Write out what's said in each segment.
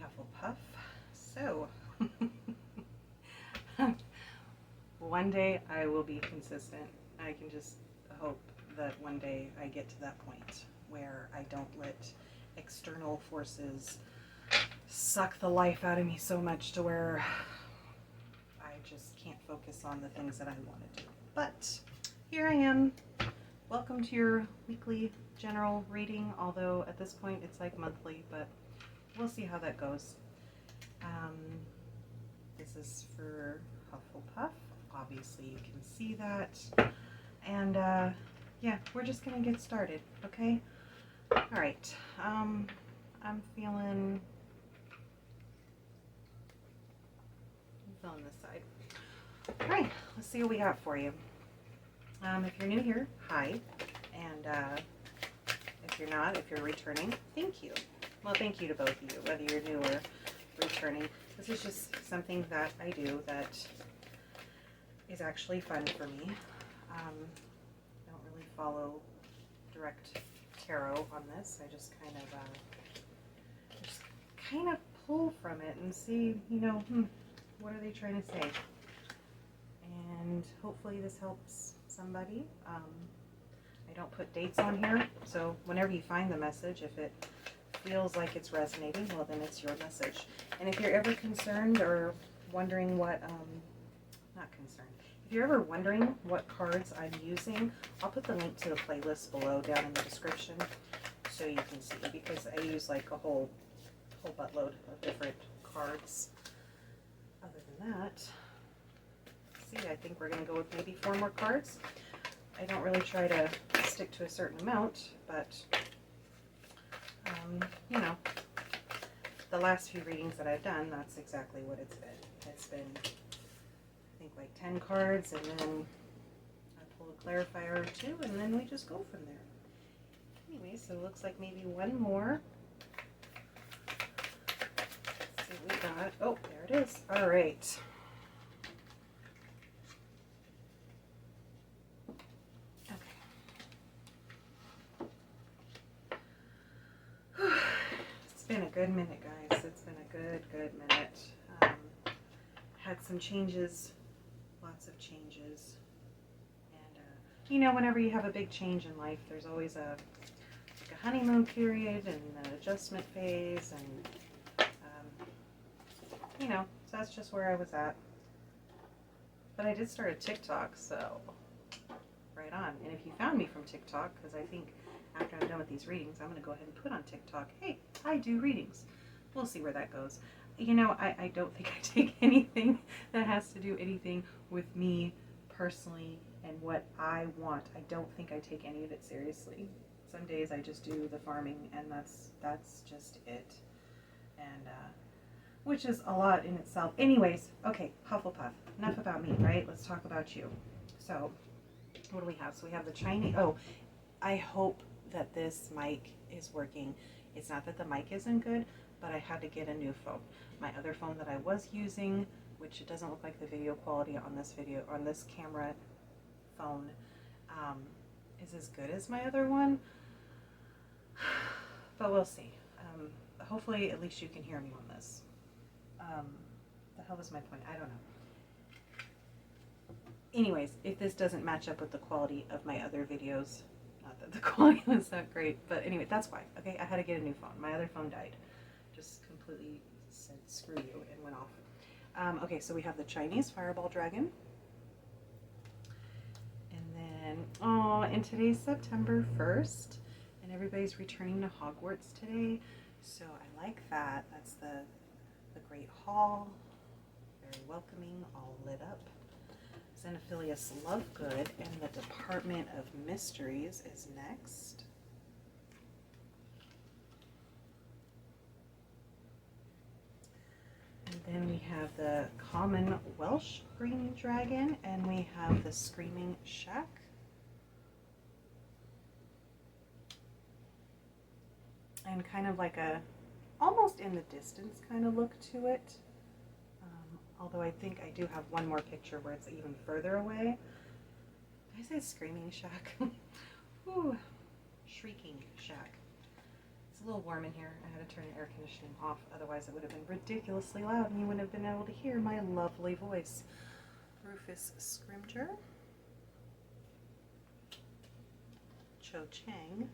Hufflepuff. So, one day I will be consistent. I can just hope that one day I get to that point where I don't let external forces suck the life out of me so much to where I just can't focus on the things that I want to do. But here I am. Welcome to your weekly general reading, although at this point it's like monthly, but we'll see how that goes. This is for Hufflepuff. Obviously you can see that. And yeah, we're just gonna get started, okay? Alright, I'm feeling this side. Alright, let's see what we got for you. If you're new here, hi. And if you're not, if you're returning, thank you. Well, thank you to both of you, whether you're new or returning. This is just something that I do that is actually fun for me. I don't really follow direct tarot on this. I just kind of pull from it and see, what are they trying to say? And hopefully this helps somebody. I don't put dates on here, so whenever you find the message, if it feels like it's resonating, well then it's your message. And if you're ever concerned or wondering what, not concerned, if you're ever wondering what cards I'm using, I'll put the link to the playlist below down in the description so you can see, because I use like a whole buttload of different cards. Other than that, see, I think we're going to go with maybe 4 more cards. I don't really try to stick to a certain amount, but the last few readings that I've done, that's exactly what it's been. It's been, I think, like 10 cards, and then I pull a clarifier or 2, and then we just go from there. Anyway, so it looks like maybe 1 more. Let's see what we got. Oh, there it is. All right. It's been a good minute, guys. It's been a good minute. Had some changes, lots of changes. And, whenever you have a big change in life, there's always a honeymoon period and an adjustment phase. And, so that's just where I was at. But I did start a TikTok, so right on. And if you found me from TikTok, because I think after I'm done with these readings, I'm going to go ahead and put on TikTok, hey, I do readings. We'll see where that goes. I don't think I take anything that has to do anything with me personally and what I want. I don't think I take any of it seriously. Some days I just do the farming, and that's just it. And which is a lot in itself. Anyways, okay, Hufflepuff. Enough about me, right? Let's talk about you. So, what do we have? So we have the Chinese. Oh, I hope that this mic is working. It's not that the mic isn't good, but I had to get a new phone. My other phone that I was using, which it doesn't look like the video quality on this camera phone, is as good as my other one. But we'll see. Hopefully, at least you can hear me on this. The hell was my point? I don't know. Anyways, if this doesn't match up with the quality of my other videos, not that the quality was that great, but anyway, that's why. Okay, I had to get a new phone. My other phone died. Just completely said screw you and went off. Okay, so we have the Chinese Fireball Dragon. And then, and today's September 1st, and everybody's returning to Hogwarts today, so I like that. That's the Great Hall, very welcoming, all lit up. Xenophilius Lovegood and the Department of Mysteries is next. And then we have the Common Welsh Green Dragon, and we have the Screaming Shack. And kind of like a, almost in the distance kind of look to it. Although I think I do have one more picture where it's even further away. Did I say Screaming Shack? Ooh, Shrieking Shack. It's a little warm in here. I had to turn the air conditioning off, otherwise it would have been ridiculously loud and you wouldn't have been able to hear my lovely voice. Rufus Scrimger, Cho Chang,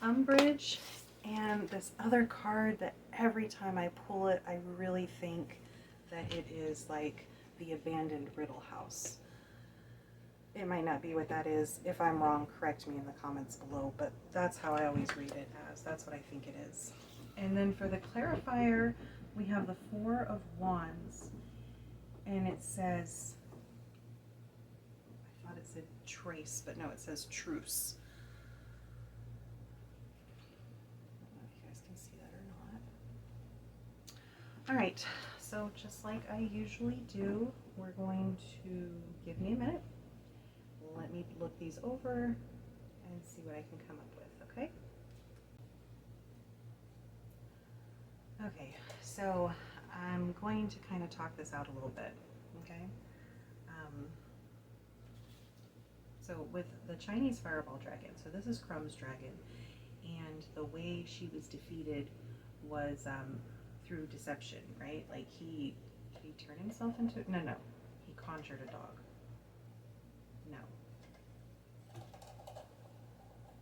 Umbridge, and this other card that every time I pull it, I really think that it is like the abandoned Riddle House. It might not be what that is. If I'm wrong, correct me in the comments below, but that's how I always read it as. That's what I think it is. And then for the clarifier, we have the Four of Wands, and it says, I thought it said trace, but no, it says truce. I don't know if you guys can see that or not. All right, so just like I usually do, we're going to give me a minute. Let me look these over and see what I can come up with, okay? Okay, so I'm going to kind of talk this out a little bit, okay? So with the Chinese fireball dragon, so this is Crumb's dragon, and the way she was defeated was through deception, right? Like he turned himself into, no, he conjured a dog.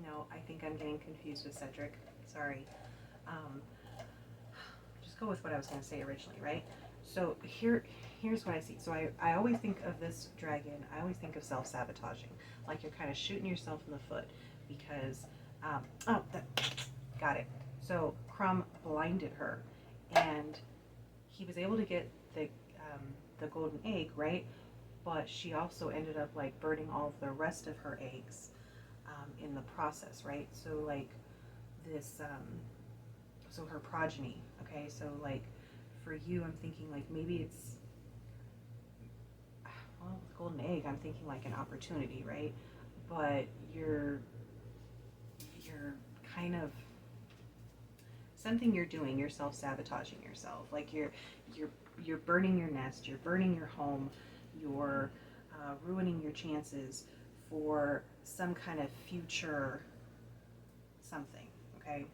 No, I think I'm getting confused with Cedric. Sorry. Just go with what I was going to say originally, right? So here's what I see. So I always think of this dragon, I always think of self-sabotaging. Like you're kind of shooting yourself in the foot because, got it. So Crumb blinded her and he was able to get the golden egg, right? But she also ended up like burning all of the rest of her eggs in the process, right? So like this, so her progeny, okay? So like for you, I'm thinking like maybe it's, well, with golden egg, I'm thinking like an opportunity, right? But you're kind of, something you're doing, you're self-sabotaging yourself. Like you're burning your nest, you're burning your home, you're ruining your chances for some kind of future something, okay?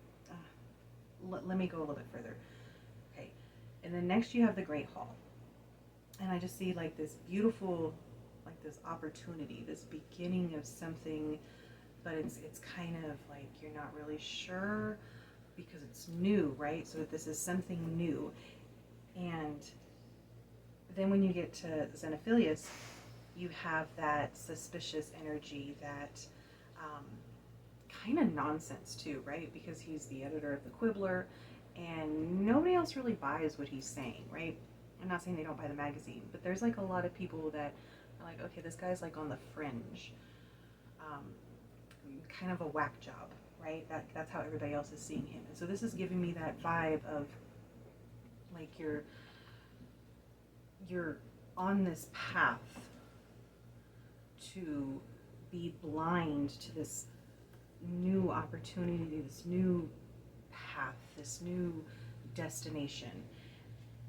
Let me go a little bit further. Okay, and then next you have the Great Hall. And I just see like this beautiful, like this opportunity, this beginning of something, but it's kind of like you're not really sure because it's new, right? So this is something new. And then when you get to Xenophilius, you have that suspicious energy, that kind of nonsense too, right? Because he's the editor of the Quibbler and nobody else really buys what he's saying, right? I'm not saying they don't buy the magazine, but there's like a lot of people that are like, okay, this guy's like on the fringe, kind of a whack job, right? That's how everybody else is seeing him. And so this is giving me that vibe of like you're on this path to be blind to this new opportunity, this new path, this new destination,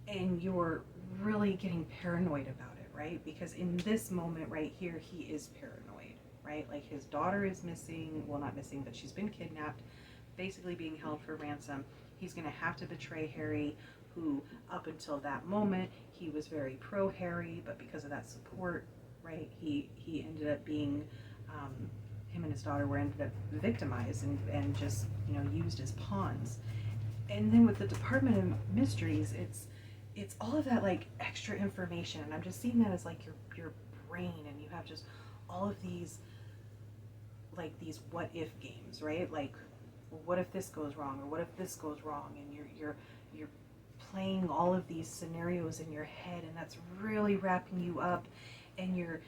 and you're really getting paranoid about it, right? Because in this moment right here, he is paranoid, right? Like his daughter is missing, well, not missing, but she's been kidnapped, basically being held for ransom. He's going to have to betray Harry, who up until that moment he was very pro Harry, but because of that support, right, he ended up being him and his daughter were ended up victimized and just, you know, used as pawns. And then with the Department of Mysteries, it's all of that like extra information, and I'm just seeing that as like your brain, and you have just all of these like these what if games, right? Like, well, what if this goes wrong, or what if this goes wrong, and you're playing all of these scenarios in your head, and that's really wrapping you up, and you're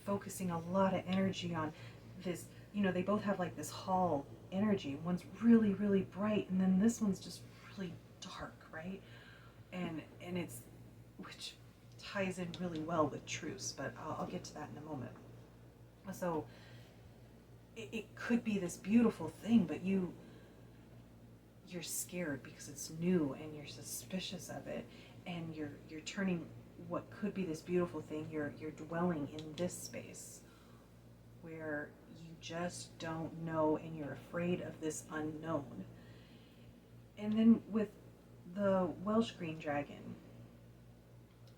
focusing a lot of energy on this. You know, they both have like this hall energy. One's really, really bright, and then this one's just really dark, right? And it's, which ties in really well with truce, but I'll get to that in a moment. So it could be this beautiful thing, but you're scared because it's new and you're suspicious of it, and you're turning what could be this beautiful thing, you're dwelling in this space where you just don't know and you're afraid of this unknown. And then with the Welsh Green Dragon,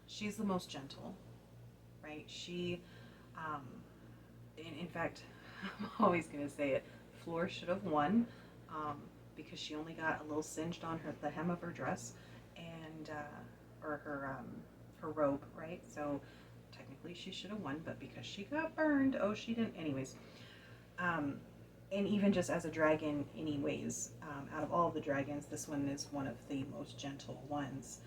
she's the most gentle, right? She, in fact, I'm always going to say it, Floor should have won, because she only got a little singed on the hem of her dress, and or her robe, right? So technically she should have won, but because she got burned, oh, she didn't. Anyways, and even just as a dragon, anyways, out of all of the dragons, this one is one of the most gentle ones.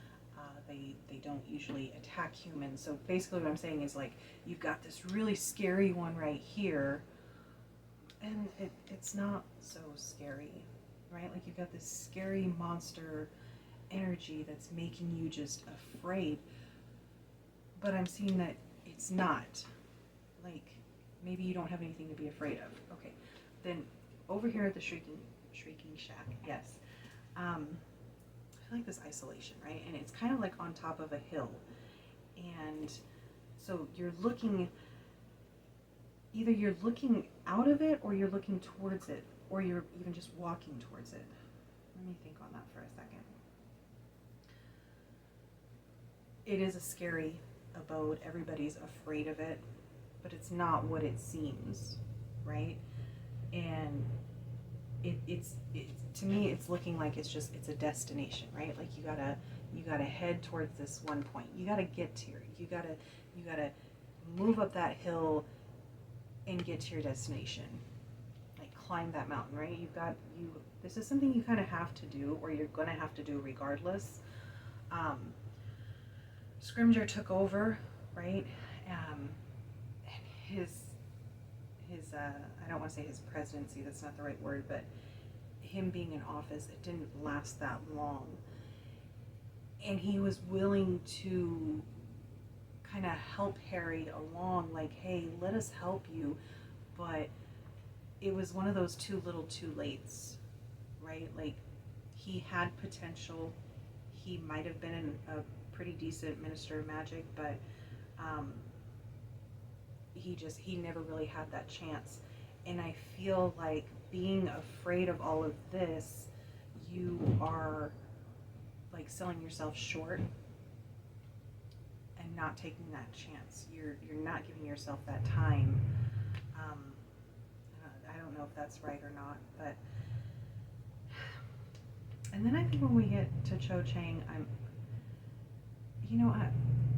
They don't usually attack humans. So basically, what I'm saying is, like, you've got this really scary one right here, and it's not so scary, right? Like, you've got this scary monster energy that's making you just afraid. But I'm seeing that it's not. Like, maybe you don't have anything to be afraid of. Okay, then over here at the Shrieking Shack, yes. I feel like this isolation, right? And it's kind of like on top of a hill. And so you're looking, either you're looking out of it or you're looking towards it, or you're even just walking towards it. Let me think on that for a second. It is a scary abode. Everybody's afraid of it, but it's not what it seems, right? And it's to me, it's looking like it's a destination, right? Like you gotta head towards this one point. You gotta get to you gotta move up that hill and get to your destination. Like climb that mountain, right? This is something you kind of have to do, or you're gonna have to do regardless. Scrimgeour took over, right? And his I don't want to say his presidency, that's not the right word, but him being in office, it didn't last that long. And he was willing to kind of help Harry along, like, hey, let us help you. But it was one of those too little too lates, right? Like, he had potential. He might have been a pretty decent minister of magic, but he never really had that chance. And I feel like being afraid of all of this, you are like selling yourself short and not taking that chance. You're not giving yourself that time. I don't know if that's right or not, but and then I think when we get to Cho Chang,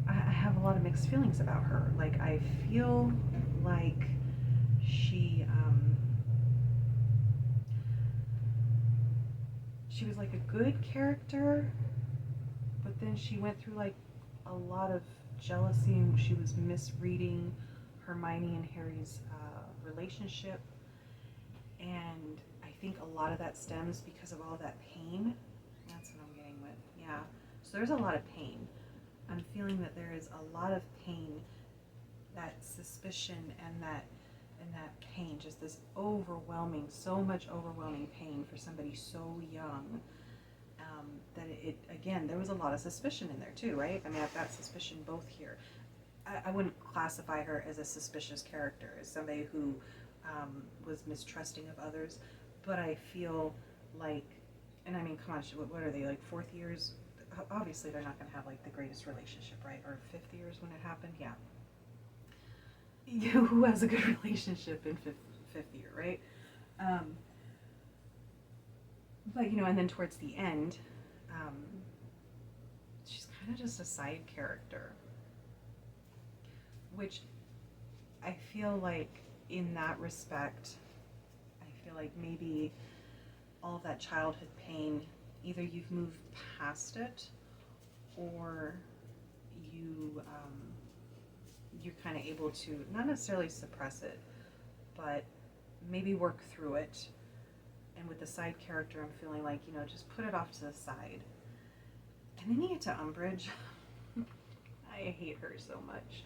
I have a lot of mixed feelings about her. Like, I feel like she was like a good character, but then she went through like a lot of jealousy, and she was misreading Hermione and Harry's relationship. And I think a lot of that stems because of all that pain. That's what I'm getting with. Yeah. So there's a lot of pain. I'm feeling that there is a lot of pain, that suspicion and that pain, just this overwhelming, so much overwhelming pain for somebody so young, that it again, there was a lot of suspicion in there too, right? I mean, I've got suspicion both here. I wouldn't classify her as a suspicious character, as somebody who was mistrusting of others, but I feel like, and I mean, come on, what are they, like fourth years? Obviously they're not going to have like the greatest relationship, right? Or fifth years when it happened, yeah. Who has a good relationship in fifth year, right? But and then towards the end, she's kind of just a side character, which I feel like in that respect, I feel like maybe all of that childhood pain, either you've moved past it, or you're kind of able to not necessarily suppress it, but maybe work through it. And with the side character, I'm feeling like, just put it off to the side. And then you get to Umbridge. I hate her so much.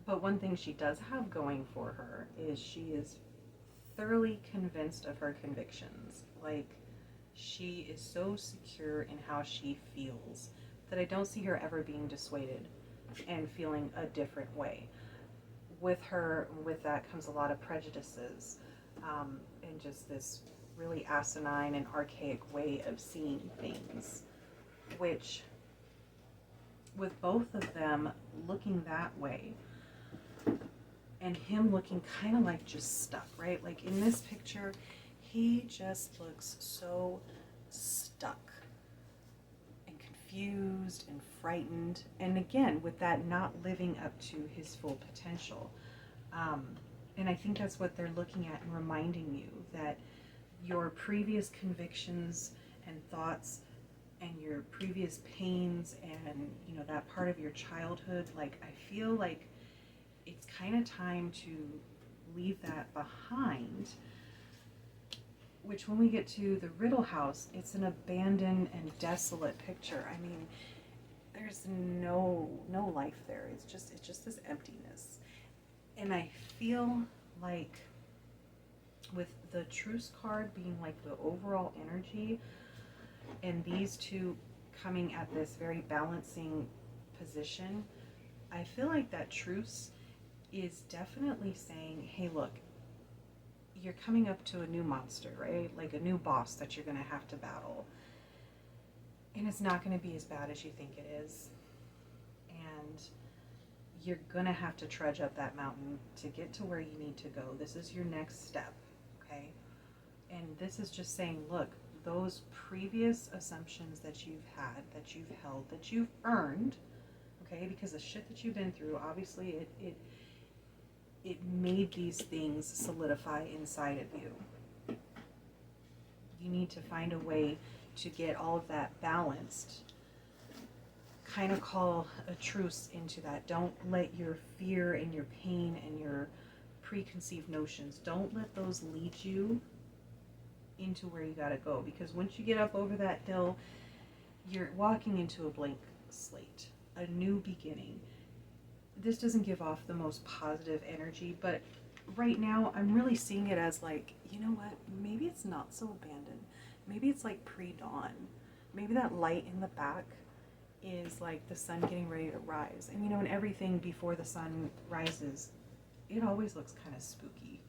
But one thing she does have going for her is she is thoroughly convinced of her convictions. Like, she is so secure in how she feels that I don't see her ever being dissuaded and feeling a different way. with that comes a lot of prejudices, and just this really asinine and archaic way of seeing things, which with both of them looking that way and him looking kind of like just stuck, right? Like in this picture, he just looks so stuck and confused and frightened. And again, with that not living up to his full potential. And I think that's what they're looking at and reminding you that your previous convictions and thoughts and your previous pains and, you know, that part of your childhood, like I feel like it's kind of time to leave that behind, which when we get to the Riddle House, it's an abandoned and desolate picture. I mean, there's no life there. It's just this emptiness. And I feel like with the Truce card being like the overall energy and these two coming at this very balancing position, I feel like that Truce is definitely saying, hey, look, you're coming up to a new monster, right? Like a new boss that you're going to have to battle. And it's not going to be as bad as you think it is. And you're going to have to trudge up that mountain to get to where you need to go. This is your next step, okay? And this is just saying, look, those previous assumptions that you've had, that you've held, that you've earned, okay, because the shit that you've been through, obviously it made these things solidify inside of you. You need to find a way to get all of that balanced. Kind of call a truce into that. Don't let your fear and your pain and your preconceived notions, don't let those lead you into where you gotta go. Because once you get up over that hill, you're walking into a blank slate, a new beginning. This doesn't give off the most positive energy, but right now I'm really seeing it as like, you know what, maybe it's not so abandoned. Maybe it's like pre-dawn. Maybe that light in the back is like the sun getting ready to rise. And you know, and everything before the sun rises, it always looks kind of spooky.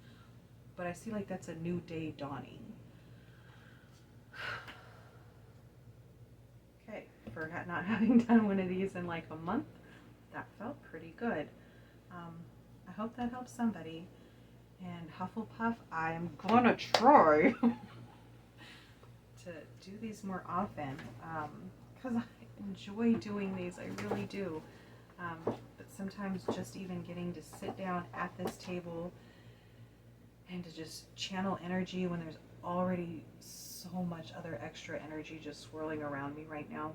But I see like that's a new day dawning. Okay, for not having done one of these in like a month, that felt pretty good. I hope that helps somebody. And Hufflepuff, I'm gonna try to do these more often, because I enjoy doing these, I really do. But sometimes just even getting to sit down at this table and to just channel energy when there's already so much other extra energy just swirling around me right now,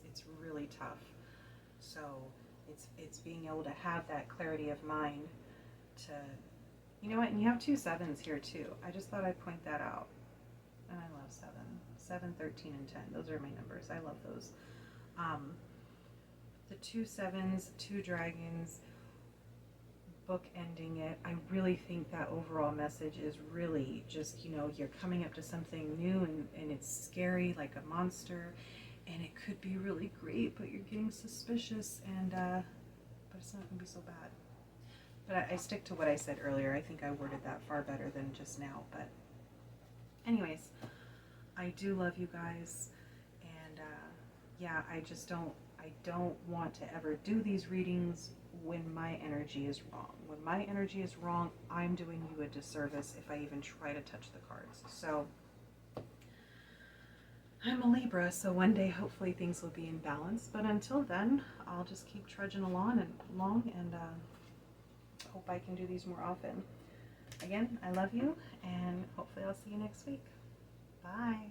it's really tough. So it's being able to have that clarity of mind to, you know what, and you have 2 7s here too. I just thought I'd point that out. And I love 7, 13, and 10. Those are my numbers. I love those. The 2 7s, 2 dragons, book ending it. I really think that overall message is really just, you know, you're coming up to something new and it's scary like a monster, and it could be really great, but you're getting suspicious, and but it's not gonna be so bad. But I stick to what I said earlier. I think I worded that far better than just now. But anyways, I do love you guys, and yeah, I don't want to ever do these readings when my energy is wrong. When my energy is wrong, I'm doing you a disservice if I even try to touch the cards. So I'm a Libra, so one day hopefully things will be in balance. But until then, I'll just keep trudging along and hope I can do these more often. Again, I love you, and hopefully I'll see you next week. Bye.